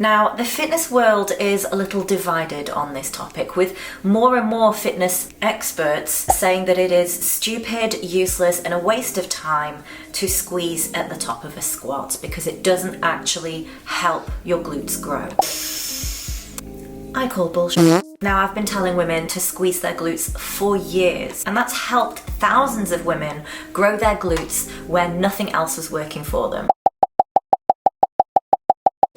Now, the fitness world is a little divided on this topic, with more and more fitness experts saying that it is stupid, useless, and a waste of time to squeeze at the top of a squat because it doesn't actually help your glutes grow. I call bullshit. Now, I've been telling women to squeeze their glutes for years, and that's helped thousands of women grow their glutes where nothing else was working for them.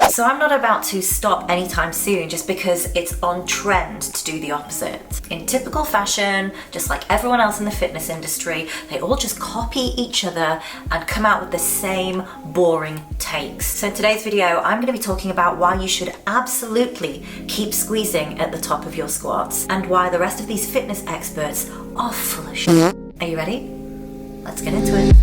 So I'm not about to stop anytime soon just because it's on trend to do the opposite. In typical fashion, just like everyone else in the fitness industry, they all just copy each other and come out with the same boring takes. So in today's video, I'm going to be talking about why you should absolutely keep squeezing at the top of your squats and why the rest of these fitness experts are full of shit. Are you ready? Let's get into it.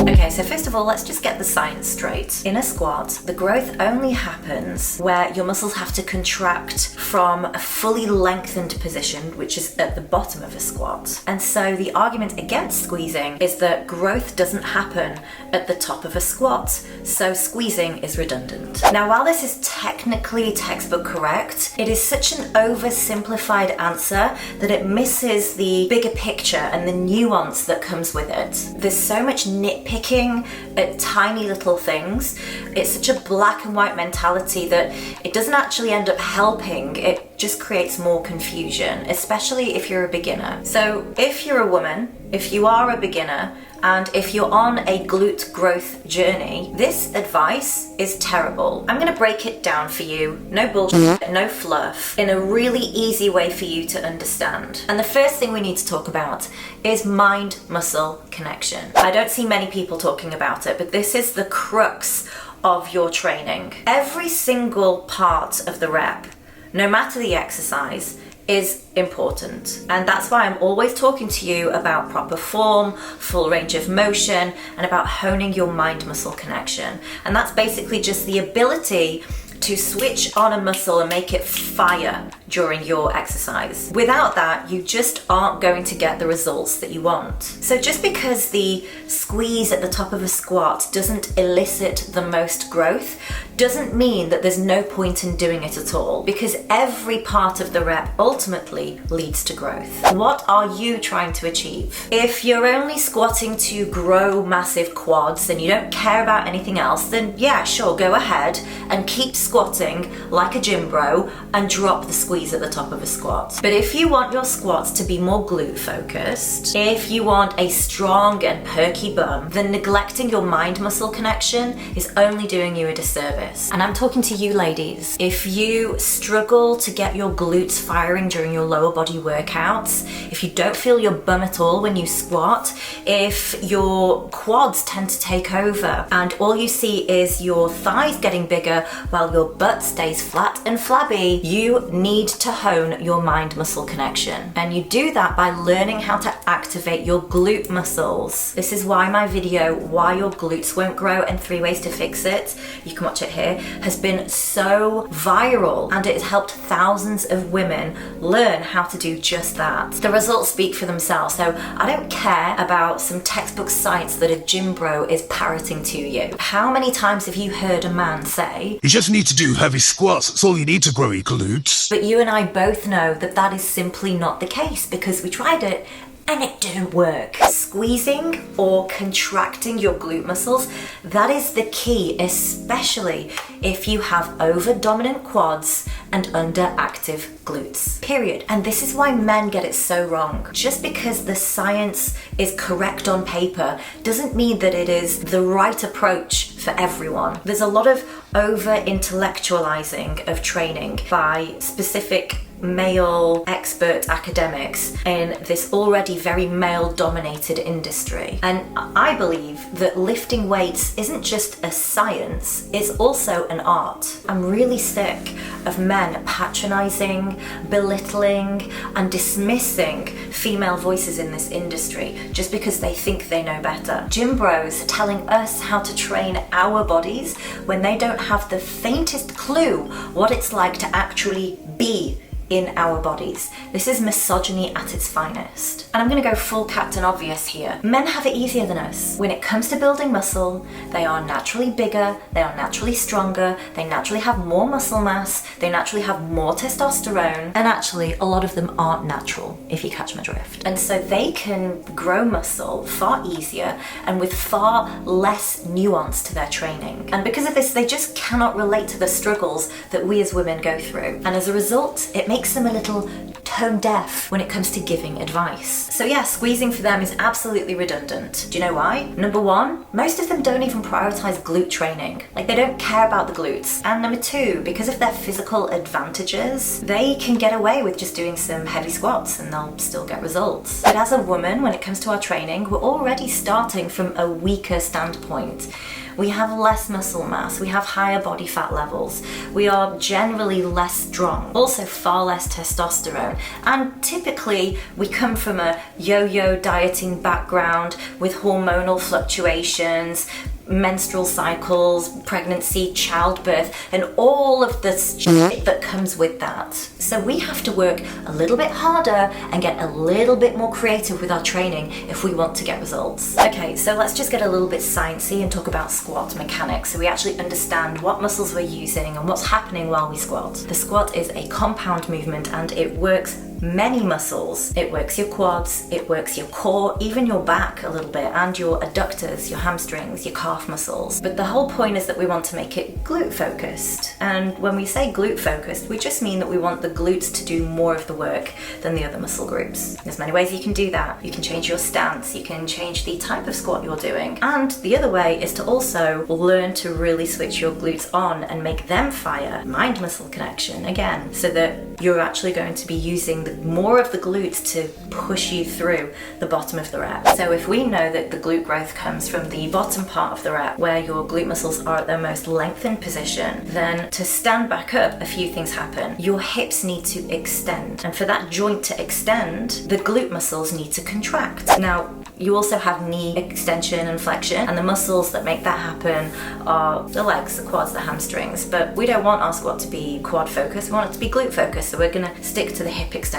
Okay, so first of all, let's just get the science straight. In a squat, the growth only happens where your muscles have to contract from a fully lengthened position, which is at the bottom of a squat. And so the argument against squeezing is that growth doesn't happen at the top of a squat, so squeezing is redundant. Now, while this is technically textbook correct, it is such an oversimplified answer that it misses the bigger picture and the nuance that comes with it. There's so much nitpicking at tiny little things. It's such a black and white mentality that it doesn't actually end up helping. It just creates more confusion, especially if you're a beginner. So if you're a woman, if you are a beginner, and if you're on a glute growth journey, this advice is terrible. I'm going to break it down for you, no bullshit, no fluff, in a really easy way for you to understand. And the first thing we need to talk about is mind-muscle connection. I don't see many people talking about it, but this is the crux of your training. Every single part of the rep, no matter the exercise, is important. And that's why I'm always talking to you about proper form, full range of motion, and about honing your mind-muscle connection. And that's basically just the ability to switch on a muscle and make it fire during your exercise. Without that, you just aren't going to get the results that you want. So just because the squeeze at the top of a squat doesn't elicit the most growth, doesn't mean that there's no point in doing it at all, because every part of the rep ultimately leads to growth. What are you trying to achieve? If you're only squatting to grow massive quads and you don't care about anything else, then yeah, sure, go ahead and keep squatting like a gym bro and drop the squeeze at the top of a squat. But if you want your squats to be more glute focused, if you want a strong and perky bum, then neglecting your mind muscle connection is only doing you a disservice. And I'm talking to you ladies. If you struggle to get your glutes firing during your lower body workouts, if you don't feel your bum at all when you squat, if your quads tend to take over and all you see is your thighs getting bigger while your butt stays flat and flabby, you need to hone your mind muscle connection. And you do that by learning how to activate your glute muscles. This is why my video, Why Your Glutes Won't Grow and 3 Ways to Fix It, you can watch it here, has been so viral, and it has helped thousands of women learn how to do just that. The results speak for themselves, so I don't care about some textbook science that a gym bro is parroting to you. How many times have you heard a man say, "You just need to do heavy squats, that's all you need to grow your glutes"? But you and I both know that that is simply not the case because we tried it and it didn't work. Squeezing or contracting your glute muscles, that is the key, especially if you have over-dominant quads and underactive glutes, period. And this is why men get it so wrong. Just because the science is correct on paper doesn't mean that it is the right approach for everyone. There's a lot of over-intellectualizing of training by specific male expert academics in this already very male-dominated industry. And I believe that lifting weights isn't just a science, it's also an art. I'm really sick of men patronizing, belittling, and dismissing female voices in this industry just because they think they know better. Gym bros telling us how to train our bodies when they don't have the faintest clue what it's like to actually be in our bodies. This is misogyny at its finest. And I'm gonna go full Captain Obvious here. Men have it easier than us. When it comes to building muscle, they are naturally bigger, they are naturally stronger, they naturally have more muscle mass, they naturally have more testosterone, and actually a lot of them aren't natural, if you catch my drift. And so they can grow muscle far easier and with far less nuance to their training. And because of this, they just cannot relate to the struggles that we as women go through. And as a result, it makes them a little tone deaf when it comes to giving advice. So yeah, squeezing for them is absolutely redundant. Do you know why? Number one, most of them don't even prioritize glute training. Like, they don't care about the glutes. And number two, because of their physical advantages, they can get away with just doing some heavy squats and they'll still get results. But as a woman, when it comes to our training, we're already starting from a weaker standpoint. We have less muscle mass, we have higher body fat levels, we are generally less strong, also far less testosterone, and typically we come from a yo-yo dieting background with hormonal fluctuations, menstrual cycles, pregnancy, childbirth, and all of the shit that comes with that. So we have to work a little bit harder and get a little bit more creative with our training if we want to get results. Okay, so let's just get a little bit sciencey and talk about squat mechanics so we actually understand what muscles we're using and what's happening while we squat. The squat is a compound movement and it works many muscles. It works your quads, it works your core, even your back a little bit, and your adductors, your hamstrings, your calf muscles. But the whole point is that we want to make it glute focused. And when we say glute focused, we just mean that we want the glutes to do more of the work than the other muscle groups. There's many ways you can do that. You can change your stance, you can change the type of squat you're doing. And the other way is to also learn to really switch your glutes on and make them fire. Mind muscle connection again, so that you're actually going to be using more of the glutes to push you through the bottom of the rep. So if we know that the glute growth comes from the bottom part of the rep where your glute muscles are at their most lengthened position, then to stand back up, a few things happen. Your hips need to extend, and for that joint to extend, the glute muscles need to contract. Now, you also have knee extension and flexion, and the muscles that make that happen are the legs, the quads, the hamstrings. But we don't want our squat to be quad focused, we want it to be glute focused, so we're gonna stick to the hip extension.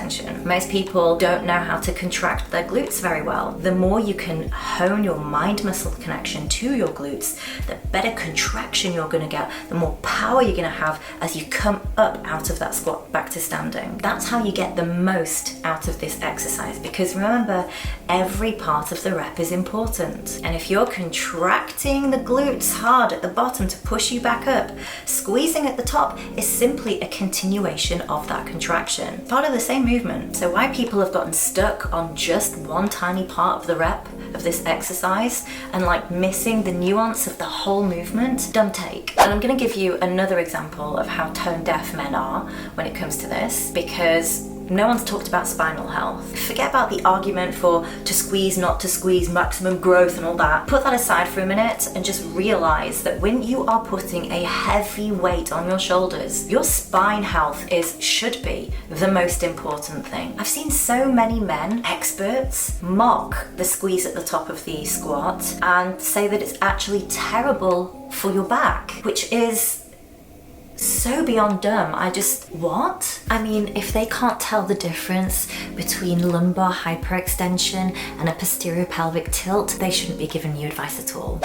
Most people don't know how to contract their glutes very well. The more you can hone your mind muscle connection to your glutes, the better contraction you're gonna get, the more power you're gonna have as you come up out of that squat back to standing. That's how you get the most out of this exercise, because remember, every part of the rep is important. And if you're contracting the glutes hard at the bottom to push you back up, squeezing at the top is simply a continuation of that contraction. Part of the same movement. So why people have gotten stuck on just one tiny part of the rep of this exercise and like missing the nuance of the whole movement, dumb take. And I'm going to give you another example of how tone deaf men are when it comes to this, because no one's talked about spinal health. Forget about the argument for to squeeze, not to squeeze, maximum growth and all that. Put that aside for a minute and just realize that when you are putting a heavy weight on your shoulders, your spine health should be the most important thing. I've seen so many men, experts, mock the squeeze at the top of the squat and say that it's actually terrible for your back, which is so beyond dumb. What? I mean, if they can't tell the difference between lumbar hyperextension and a posterior pelvic tilt, they shouldn't be giving you advice at all.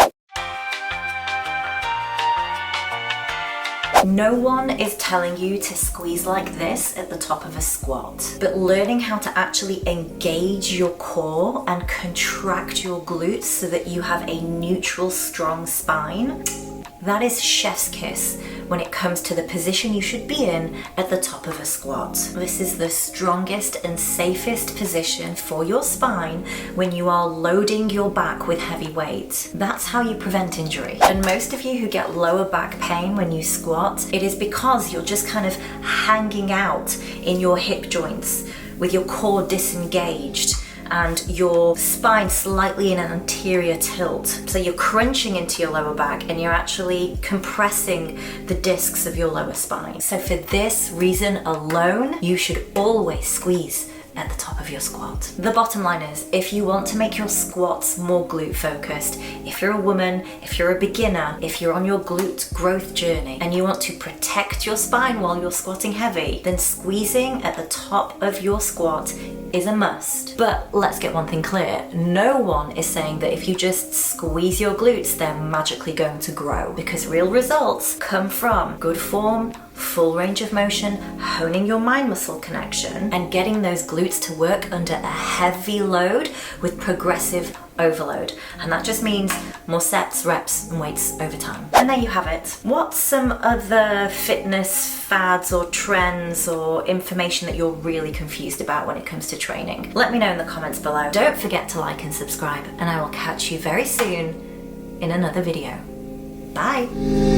No one is telling you to squeeze like this at the top of a squat, but learning how to actually engage your core and contract your glutes so that you have a neutral, strong spine, that is chef's kiss when it comes to the position you should be in at the top of a squat. This is the strongest and safest position for your spine when you are loading your back with heavy weight. That's how you prevent injury. And most of you who get lower back pain when you squat, it is because you're just kind of hanging out in your hip joints with your core disengaged and your spine slightly in an anterior tilt. So you're crunching into your lower back and you're actually compressing the discs of your lower spine. So for this reason alone, you should always squeeze at the top of your squat. The bottom line is, if you want to make your squats more glute focused, if you're a woman, if you're a beginner, if you're on your glute growth journey and you want to protect your spine while you're squatting heavy, then squeezing at the top of your squat is a must. But let's get one thing clear. No one is saying that if you just squeeze your glutes, they're magically going to grow, because real results come from good form, full range of motion, honing your mind muscle connection, and getting those glutes to work under a heavy load with progressive overload. And that just means more sets, reps, and weights over time. And there you have it. What's some other fitness fads or trends or information that you're really confused about when it comes to training? Let me know in the comments below. Don't forget to like and subscribe, and I will catch you very soon in another video. Bye!